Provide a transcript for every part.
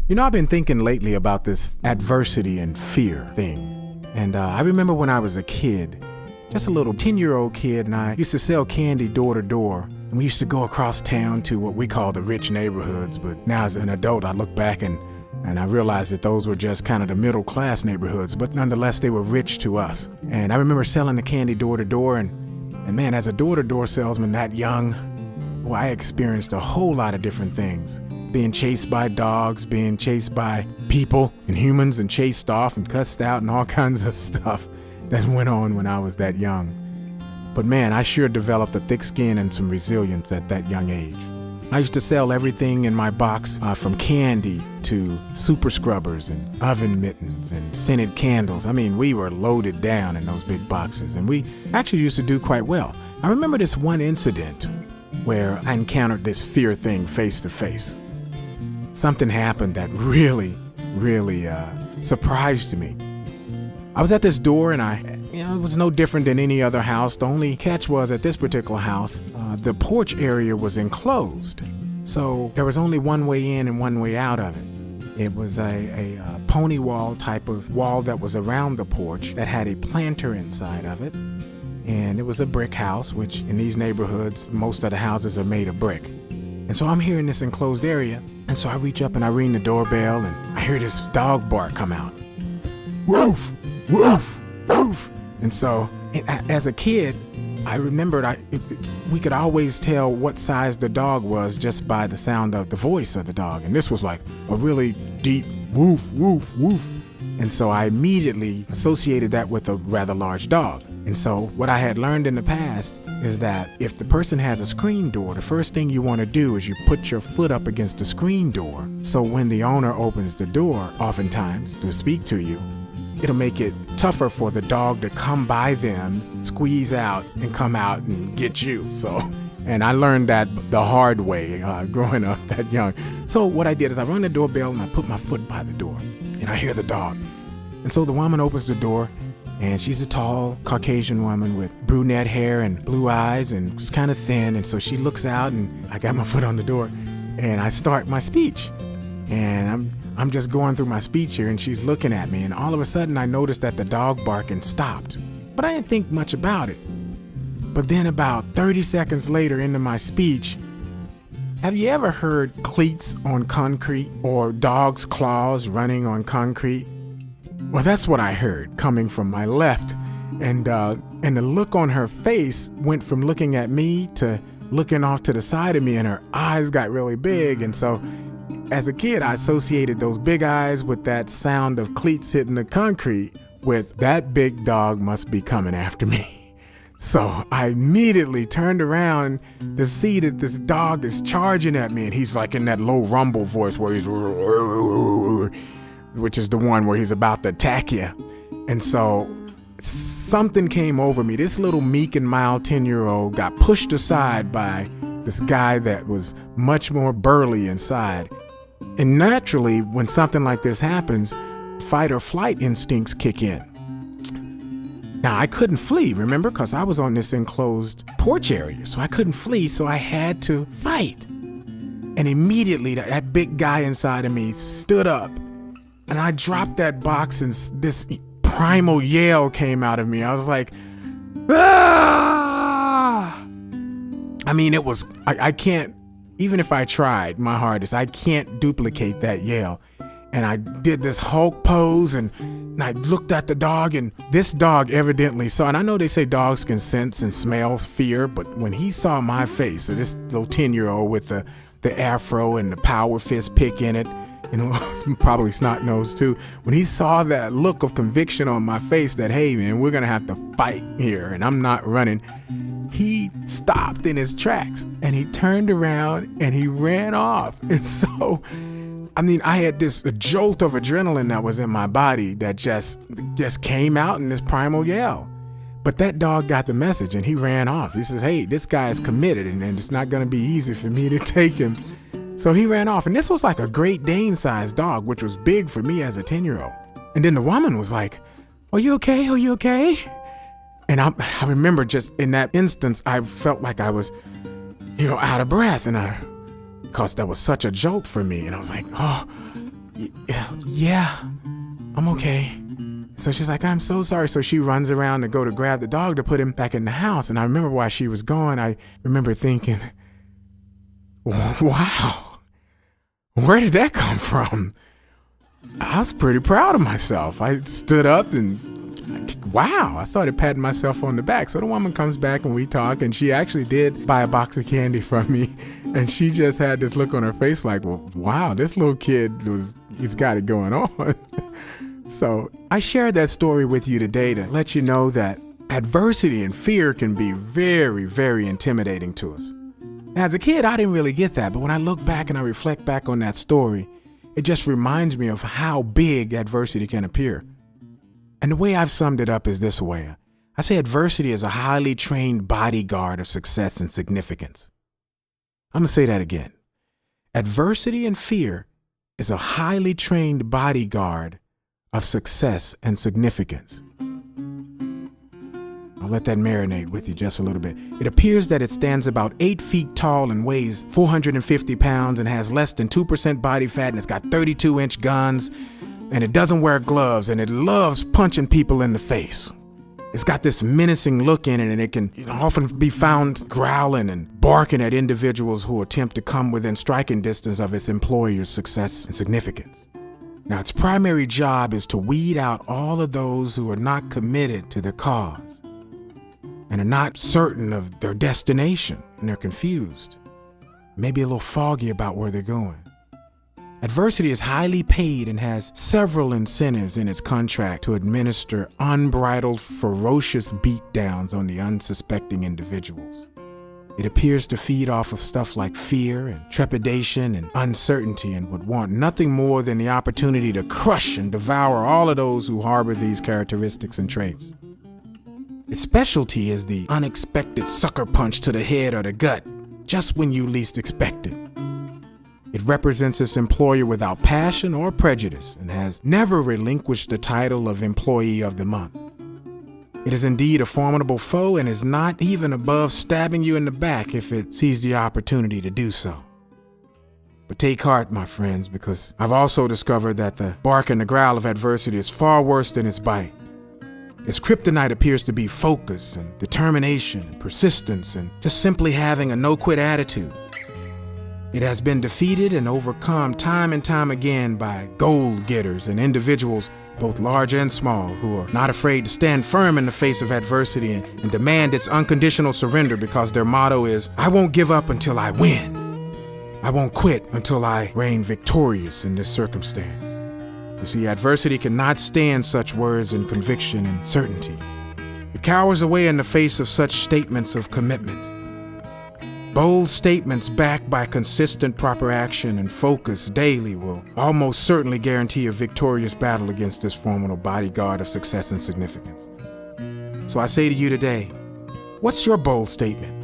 I've been thinking lately about this adversity and fear thing. And I remember when I was a kid, just a little 10-year-old kid, and I used to sell candy door to door. And we used to go across town to what we call the rich neighborhoods. But now as an adult, I look back and I realized that those were just kind of the middle class neighborhoods, but nonetheless, they were rich to us. And I remember selling the candy door to door. And man, as a door to door salesman that young, well, I experienced a whole lot of different things. Being chased by dogs, being chased by people and humans and chased off and cussed out and all kinds of stuff that went on when I was that young. But man, I sure developed a thick skin and some resilience at that young age. I used to sell everything in my box from candy to super scrubbers and oven mittens and scented candles. I mean, we were loaded down in those big boxes, and we actually used to do quite well. I remember this one incident where I encountered this fear thing face to face. Something happened that really surprised me. I was at this door and it was no different than any other house. The only catch was at this particular house, the porch area was enclosed. So there was only one way in and one way out of it. It was a pony wall type of wall that was around the porch that had a planter inside of it. And it was a brick house, which in these neighborhoods, most of the houses are made of brick. And so I'm here in this enclosed area. And so I reach up and I ring the doorbell and I hear this dog bark come out. Woof, woof, woof. And so as a kid, I remembered we could always tell what size the dog was just by the sound of the voice of the dog. And this was like a really deep woof, woof, woof. And so I immediately associated that with a rather large dog. And so what I had learned in the past is that if the person has a screen door, the first thing you want to do is you put your foot up against the screen door. So when the owner opens the door, oftentimes to speak to you, it'll make it tougher for the dog to come by them, squeeze out, and come out and get you. And I learned that the hard way growing up that young. So what I did is I rung the doorbell and I put my foot by the door and I hear the dog. And so the woman opens the door and she's a tall Caucasian woman with brunette hair and blue eyes and she's kind of thin. And so she looks out and I got my foot on the door and I start my speech. And I'm just going through my speech here and she's looking at me. And all of a sudden I noticed that the dog barking stopped. But I didn't think much about it. But then about 30 seconds later into my speech, have you ever heard cleats on concrete or dog's claws running on concrete? Well, that's what I heard coming from my left. And the look on her face went from looking at me to looking off to the side of me, and her eyes got really big. And so as a kid, I associated those big eyes with that sound of cleats hitting the concrete with that big dog must be coming after me. So I immediately turned around to see that this dog is charging at me, and he's like in that low rumble voice where he's, which is the one where he's about to attack you. And so something came over me. This little meek and mild 10-year-old got pushed aside by this guy that was much more burly inside. And naturally, when something like this happens, fight or flight instincts kick in. Now, I couldn't flee, remember, because I was on this enclosed porch area, so I couldn't flee, so I had to fight. And immediately, that big guy inside of me stood up, and I dropped that box, and this primal yell came out of me. I was like, ah! I mean, it was, I can't, even if I tried my hardest, I can't duplicate that yell. And I did this Hulk pose and I looked at the dog, and this dog evidently saw, and I know they say dogs can sense and smell fear, but when he saw my face, so this little 10-year-old with the afro and the power fist pick in it, and probably snot nose too, when he saw that look of conviction on my face that, hey man, we're gonna have to fight here and I'm not running, he stopped in his tracks and he turned around and he ran off. And so I mean, I had this jolt of adrenaline that was in my body that just came out in this primal yell. But that dog got the message and he ran off. He says, hey, this guy is committed and it's not going to be easy for me to take him. So he ran off. And this was like a Great Dane-sized dog, which was big for me as a 10-year-old. And then the woman was like, are you okay? Are you okay? And I remember just in that instance, I felt like I was, out of breath. And because that was such a jolt for me. And I was like, oh, Yeah, I'm okay. So she's like, I'm so sorry. So she runs around to go to grab the dog to put him back in the house. And I remember while she was gone, I remember thinking, wow, where did that come from? I was pretty proud of myself. I stood up and wow, I started patting myself on the back. So the woman comes back and we talk, and she actually did buy a box of candy from me. And she just had this look on her face like, well, wow, this little kid he's got it going on. So I shared that story with you today to let you know that adversity and fear can be very, very intimidating to us. Now, as a kid, I didn't really get that, but when I look back and I reflect back on that story, it just reminds me of how big adversity can appear. And the way I've summed it up is this way. I say adversity is a highly trained bodyguard of success and significance. I'm going to say that again. Adversity and fear is a highly trained bodyguard of success and significance. I'll let that marinate with you just a little bit. It appears that it stands about 8 feet tall and weighs 450 pounds and has less than 2% body fat, and it's got 32-inch guns, and it doesn't wear gloves, and it loves punching people in the face. It's got this menacing look in it, and it can often be found growling and barking at individuals who attempt to come within striking distance of its employer's success and significance. Now, its primary job is to weed out all of those who are not committed to their cause and are not certain of their destination, and they're confused, maybe a little foggy about where they're going. Adversity is highly paid and has several incentives in its contract to administer unbridled, ferocious beatdowns on the unsuspecting individuals. It appears to feed off of stuff like fear and trepidation and uncertainty, and would want nothing more than the opportunity to crush and devour all of those who harbor these characteristics and traits. Its specialty is the unexpected sucker punch to the head or the gut, just when you least expect it. It represents its employer without passion or prejudice and has never relinquished the title of Employee of the Month. It is indeed a formidable foe and is not even above stabbing you in the back if it sees the opportunity to do so. But take heart, my friends, because I've also discovered that the bark and the growl of adversity is far worse than its bite. Its kryptonite appears to be focus and determination and persistence and just simply having a no-quit attitude. It has been defeated and overcome time and time again by goal-getters and individuals, both large and small, who are not afraid to stand firm in the face of adversity and demand its unconditional surrender, because their motto is, I won't give up until I win. I won't quit until I reign victorious in this circumstance. You see, adversity cannot stand such words and conviction and certainty. It cowers away in the face of such statements of commitment. Bold statements backed by consistent proper action and focus daily will almost certainly guarantee a victorious battle against this formidable bodyguard of success and significance. So I say to you today, what's your bold statement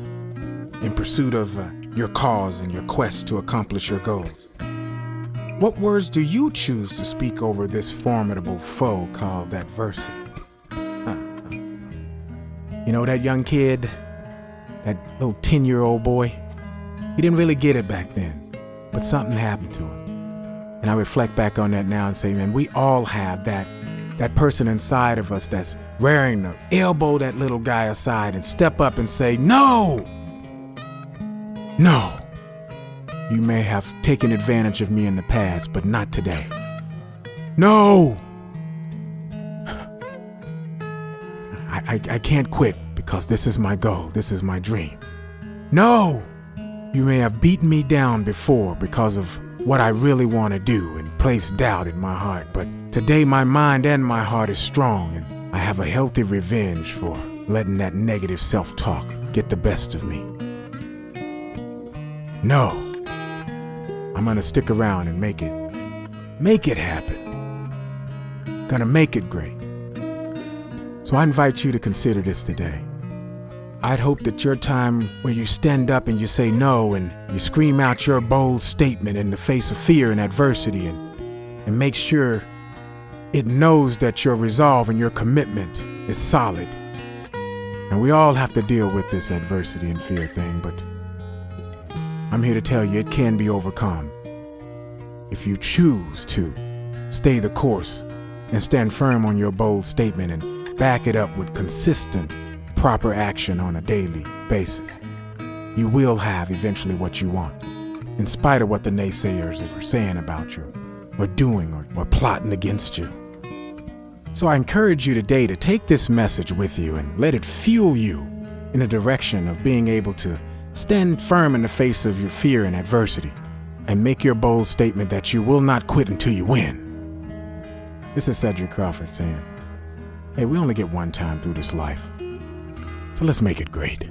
in pursuit of your cause and your quest to accomplish your goals? What words do you choose to speak over this formidable foe called adversity? You know, that young kid, that little 10-year-old boy, he didn't really get it back then, but something happened to him. And I reflect back on that now and say, man, we all have that person inside of us that's raring to elbow that little guy aside and step up and say, no, you may have taken advantage of me in the past, but not today. No, I can't quit, because this is my goal, this is my dream. No, you may have beaten me down before because of what I really want to do and placed doubt in my heart, but today my mind and my heart is strong, and I have a healthy revenge for letting that negative self-talk get the best of me. No, I'm gonna stick around and make it happen. Gonna make it great. So I invite you to consider this today. I'd hope that your time where you stand up and you say no and you scream out your bold statement in the face of fear and adversity and make sure it knows that your resolve and your commitment is solid. And we all have to deal with this adversity and fear thing, but I'm here to tell you it can be overcome. if you choose to stay the course and stand firm on your bold statement and back it up with consistent, proper action on a daily basis, you will have eventually what you want, in spite of what the naysayers are saying about you, or doing, or plotting against you. So I encourage you today to take this message with you and let it fuel you in the direction of being able to stand firm in the face of your fear and adversity, and make your bold statement that you will not quit until you win. This is Cedric Crawford saying, hey, we only get one time through this life, so let's make it great.